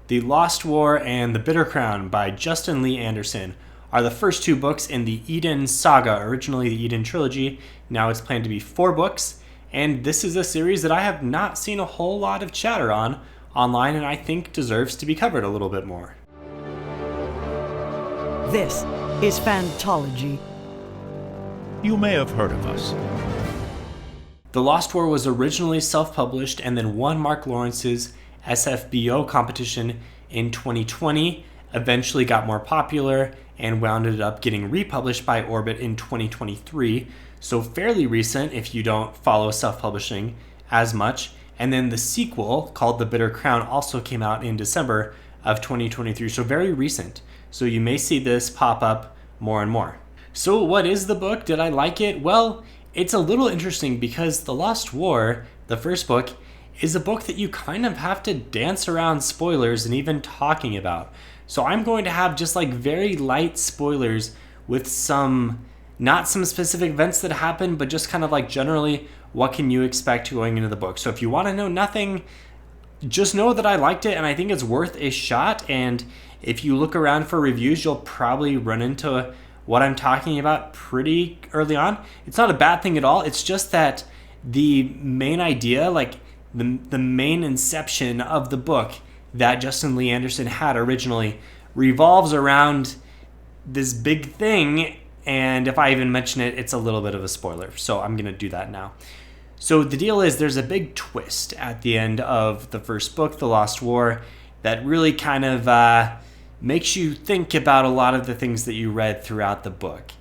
The Lost War and The Bitter Crown by Justin Lee Anderson are the first two books in the Eden saga, originally the Eden trilogy. Now it's planned to be 4 books, and this is a series that I have not seen a whole lot of chatter on online, and I think deserves to be covered a little bit more. This is Fantology. You may have heard of us. The Lost War was originally self-published and then won Mark Lawrence's SFBO competition in 2020, eventually got more popular, and wound up getting republished by Orbit in 2023. So fairly recent if you don't follow self-publishing as much. And then the sequel, called The Bitter Crown, also came out in December of 2023. So very recent. So you may see this pop up more and more. So what is the book? Did I like it? Well, it's a little interesting because The Lost War, the first book, is a book that you kind of have to dance around spoilers and even talking about. So I'm going to have just like very light spoilers with not some specific events that happen, but just kind of like generally what can you expect going into the book. So if you want to know nothing, just know that I liked it and I think it's worth a shot. And if you look around for reviews, you'll probably run into what I'm talking about pretty early on. It's not a bad thing at all. It's just that the main idea, like the main inception of the book that Justin Lee Anderson had originally, revolves around this big thing, and if I even mention it, it's a little bit of a spoiler, so I'm going to do that now. So the deal is there's a big twist at the end of the first book, The Lost War, that really kind of makes you think about a lot of the things that you read throughout the book.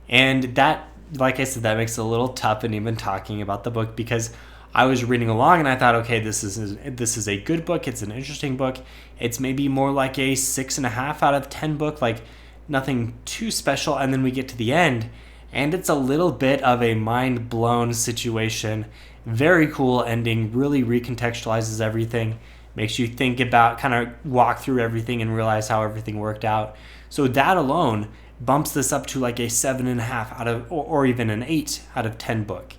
And that, like I said, that makes it a little tough in even talking about the book because I was reading along and I thought, okay, this is a good book. It's an interesting book. It's maybe more like a 6.5 out of 10 book, like nothing too special. And then we get to the end and it's a little bit of a mind blown situation. Very cool ending, really recontextualizes everything, makes you think about, kind of walk through everything and realize how everything worked out. So that alone bumps this up to like a 7.5 out of, or even an 8 out of 10 book.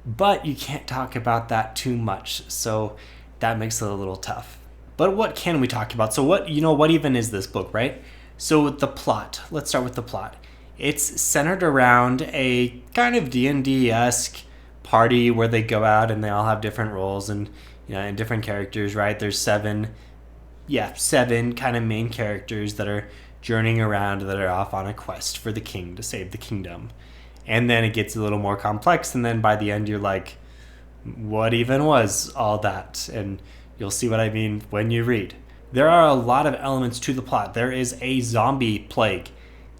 But you can't talk about that too much, so that makes it a little tough. But what can we talk about? So what even is this book, right? So the plot, let's start with the plot. It's centered around a kind of D&D-esque party where they go out and they all have different roles and and different characters, right? There's 7 kind of main characters that are journeying around, that are off on a quest for the king to save the kingdom. And then it gets a little more complex, and then by the end you're like, what even was all that? And you'll see what I mean when you read. There are a lot of elements to the plot. There is a zombie plague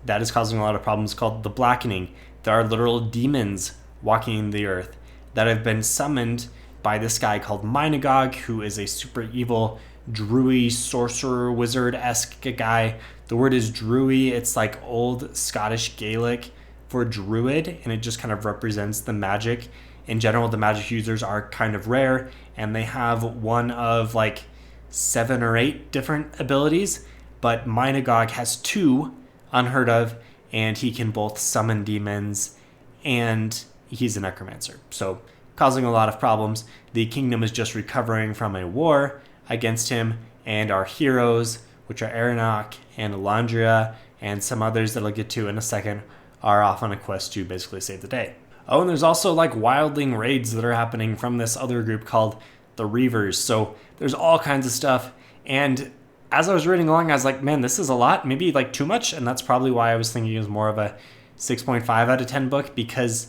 that is causing a lot of problems called the Blackening. There are literal demons walking the earth that have been summoned by this guy called Minagog, who is a super evil druid, sorcerer, wizard-esque guy. The word is druid. It's like old Scottish Gaelic for druid, and it just kind of represents the magic. In general, the magic users are kind of rare, and they have one of like 7 or 8 different abilities, but Minagog has 2, unheard of, and he can both summon demons, and he's a necromancer, so causing a lot of problems. The kingdom is just recovering from a war against him, and our heroes, which are Aranok and Elandria, and some others that I'll get to in a second, are off on a quest to basically save the day. Oh, and there's also like wildling raids that are happening from this other group called the Reavers. So there's all kinds of stuff. And as I was reading along, I was like, man, this is a lot, maybe like too much. And that's probably why I was thinking it was more of a 6.5 out of 10 book, because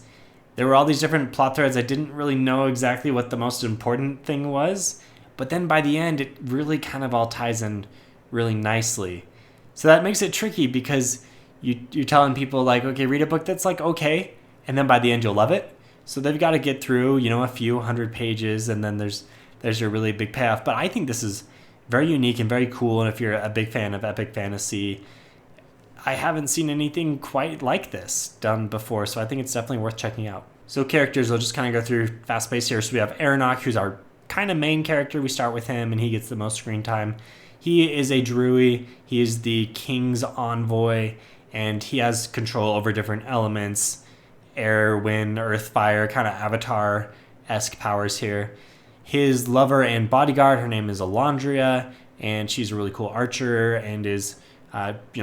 there were all these different plot threads. I didn't really know exactly what the most important thing was. But then by the end, it really kind of all ties in really nicely. So that makes it tricky because you're telling people like, okay, read a book that's like okay, and then by the end you'll love it. So they've got to get through, a few hundred pages, and then there's a really big payoff. But I think this is very unique and very cool. And if you're a big fan of epic fantasy, I haven't seen anything quite like this done before. So I think it's definitely worth checking out. So characters, I'll just kind of go through fast pace here. So we have Aranok, who's our kind of main character. We start with him, and he gets the most screen time. He is a druid. He is the king's envoy, and he has control over different elements: air, wind, earth, fire, kind of Avatar-esque powers here. His lover and bodyguard, her name is Elandria. and she's a really cool archer and is,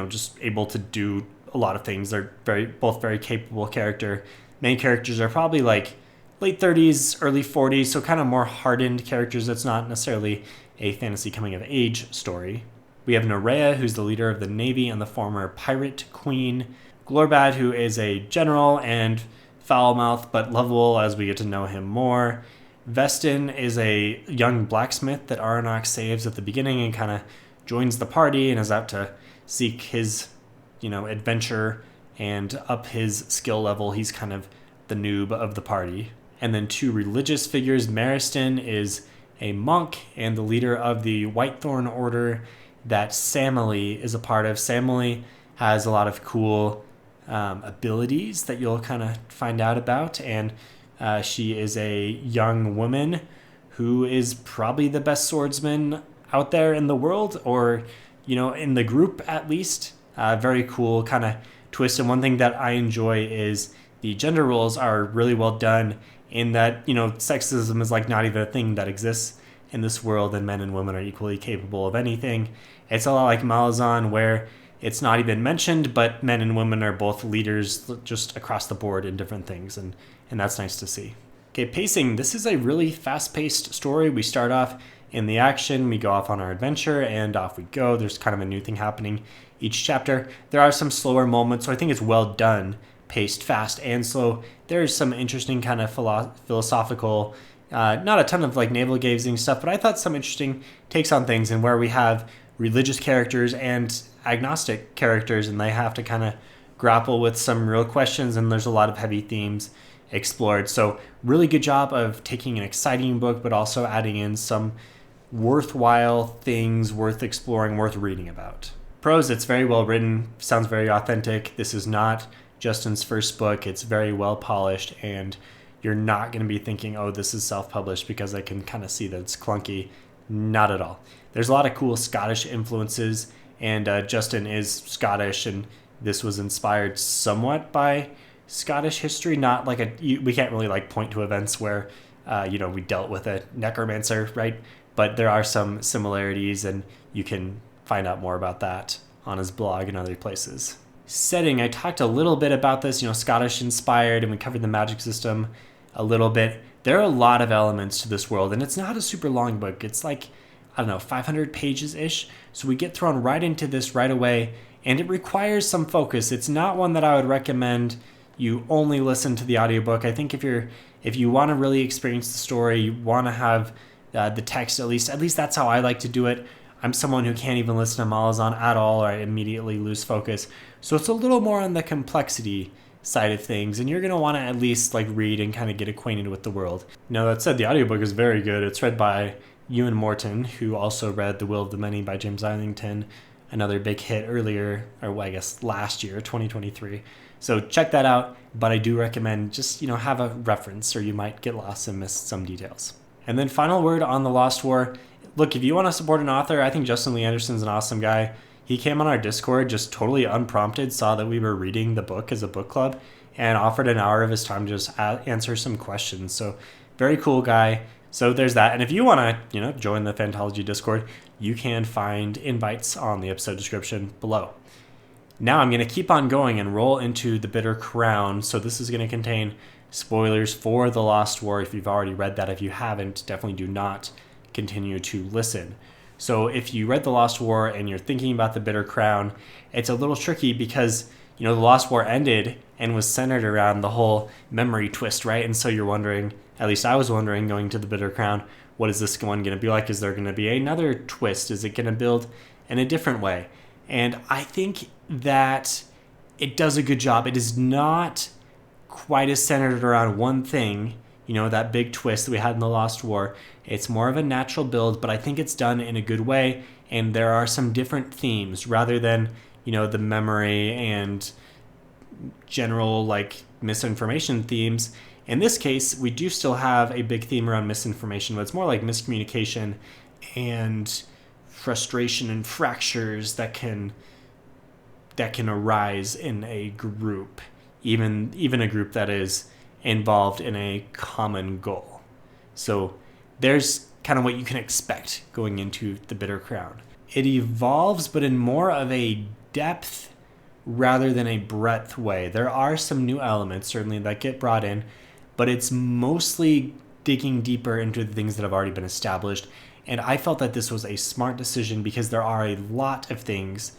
just able to do a lot of things. They're both very capable character. Main characters are probably like late 30s, early 40s, so kind of more hardened characters. That's not necessarily a fantasy coming of age story. We have Nerea, who's the leader of the Navy and the former pirate queen. Glorbad, who is a general and foul-mouthed but lovable as we get to know him more. Vestin is a young blacksmith that Aronach saves at the beginning and kind of joins the party and is out to seek his, adventure and up his skill level. He's kind of the noob of the party. And then 2 religious figures. Maristan is a monk and the leader of the Whitethorn Order that Samily is a part of. Samily has a lot of cool abilities that you'll kind of find out about, and she is a young woman who is probably the best swordsman out there in the world, or in the group at least. Very cool kind of twist. And one thing that I enjoy is the gender roles are really well done, in that sexism is like not even a thing that exists in this world, and men and women are equally capable of anything. It's a lot like Malazan, where it's not even mentioned, but men and women are both leaders just across the board in different things, and that's nice to see. Okay, pacing. This is a really fast-paced story. We start off in the action, we go off on our adventure, and off we go. There's kind of a new thing happening each chapter. There are some slower moments, so I think it's well done, paced fast and slow. There's some interesting kind of philosophical, not a ton of like navel-gazing stuff, but I thought some interesting takes on things, and where we have religious characters and agnostic characters, and they have to kind of grapple with some real questions, and there's a lot of heavy themes explored. So really good job of taking an exciting book, but also adding in some worthwhile things worth exploring, worth reading about. Prose, it's very well written, sounds very authentic. This is not Justin's first book. It's very well polished, and you're not going to be thinking, oh, this is self-published, because I can kind of see that it's clunky. Not at all. There's a lot of cool Scottish influences, and Justin is Scottish, and this was inspired somewhat by Scottish history. Not like we can't really like point to events where we dealt with a necromancer, right? But there are some similarities, and you can find out more about that on his blog and other places. Setting, I talked a little bit about this, Scottish inspired, and we covered the magic system a little bit. There are a lot of elements to this world, and it's not a super long book. It's like, 500 pages-ish. So we get thrown right into this right away, and it requires some focus. It's not one that I would recommend you only listen to the audiobook. I think if you want to really experience the story, you want to have the text at least that's how I like to do it. I'm someone who can't even listen to Malazan at all, or I immediately lose focus. So it's a little more on the complexity side of things, and you're going to want to at least read and kind of get acquainted with the world. Now, that said, the audiobook is very good. It's read by Ewan Morton, who also read The Will of the Many by James Islington, another big hit earlier, or I guess last year, 2023. So check that out, but I do recommend just, have a reference, or you might get lost and miss some details. And then final word on The Lost War. Look, if you want to support an author, I think Justin Lee Anderson's an awesome guy. He came on our Discord just totally unprompted, saw that we were reading the book as a book club, and offered an hour of his time to just answer some questions. So very cool guy. So there's that. And if you want to, join the Phantology Discord, you can find invites on the episode description below. Now I'm going to keep on going and roll into The Bitter Crown. So this is going to contain spoilers for The Lost War. If you've already read that, if you haven't, definitely do not continue to listen. So if you read The Lost War and you're thinking about The Bitter Crown, it's a little tricky because, The Lost War ended and was centered around the whole memory twist, right? And so you're wondering, at least I was wondering going to The Bitter Crown, what is this one going to be like? Is there going to be another twist? Is it going to build in a different way? And I think that it does a good job. It is not quite as centered around one thing, that big twist that we had in The Lost War. It's more of a natural build, but I think it's done in a good way, and there are some different themes rather than, the memory and general misinformation themes. In this case, we do still have a big theme around misinformation, but it's more like miscommunication and frustration and fractures that can arise in a group, even a group that is involved in a common goal. So there's kind of what you can expect going into The Bitter Crown. It evolves, but in more of a depth rather than a breadth way. There are some new elements, certainly, that get brought in, but it's mostly digging deeper into the things that have already been established. And I felt that this was a smart decision because there are a lot of things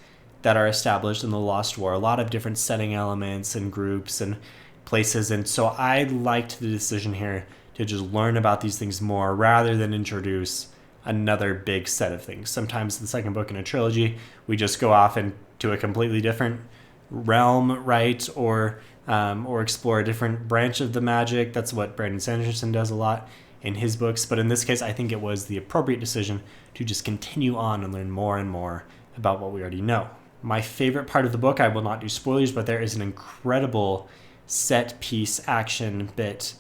that are established in The Lost War, a lot of different setting elements and groups and places. And so I liked the decision here to just learn about these things more rather than introduce another big set of things. Sometimes the second book in a trilogy, we just go off into a completely different realm, right? Or explore a different branch of the magic. That's what Brandon Sanderson does a lot in his books. But in this case, I think it was the appropriate decision to just continue on and learn more and more about what we already know. My favorite part of the book, I will not do spoilers, but there is an incredible set piece action bit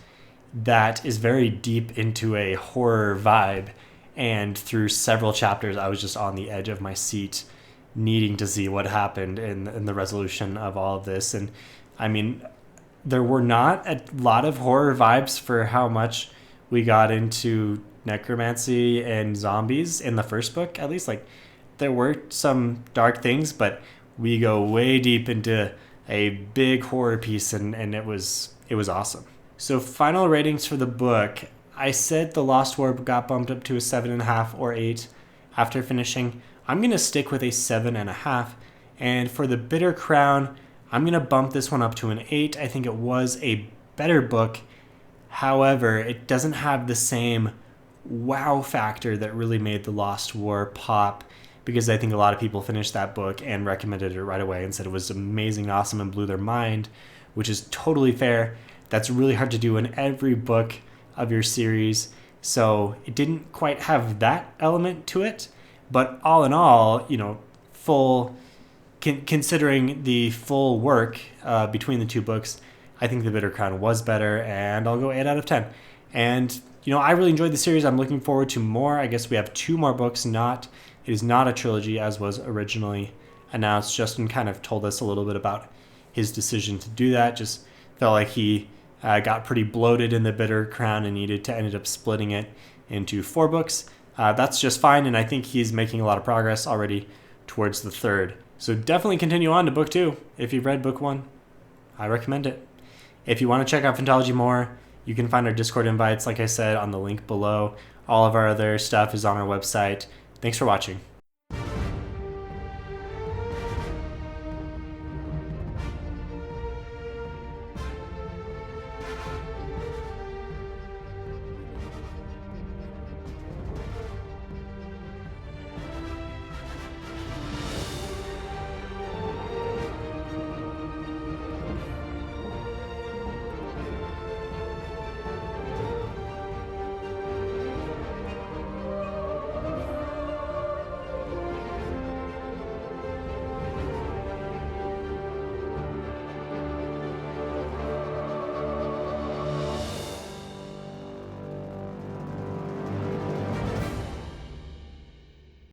that is very deep into a horror vibe. And through several chapters, I was just on the edge of my seat, needing to see what happened in the resolution of all of this. And I mean, there were not a lot of horror vibes for how much we got into necromancy and zombies in the first book, at least. Like, there were some dark things, but we go way deep into a big horror piece, and it was awesome. So final ratings for the book. I said The Lost War got bumped up to a 7.5 or 8 after finishing. I'm going to stick with a 7.5. And for The Bitter Crown, I'm going to bump this one up to an 8. I think it was a better book. However, it doesn't have the same wow factor that really made The Lost War pop, because I think a lot of people finished that book and recommended it right away and said it was amazing, awesome, and blew their mind, which is totally fair. That's really hard to do in every book of your series. So it didn't quite have that element to it. But all in all, considering the full work between the two books, I think The Bitter Crown was better, and I'll go 8 out of 10. And, I really enjoyed the series. I'm looking forward to more. I guess we have 2 more books. It is not a trilogy as was originally announced. Justin kind of told us a little bit about his decision to do that. Just felt like he got pretty bloated in The Bitter Crown and ended up splitting it into 4 books. That's just fine, and I think he's making a lot of progress already towards the 3rd. So definitely continue on to book 2. If you've read book 1, I recommend it. If you want to check out Phantology more, you can find our Discord invites, like I said, on the link below. All of our other stuff is on our website. Thanks for watching.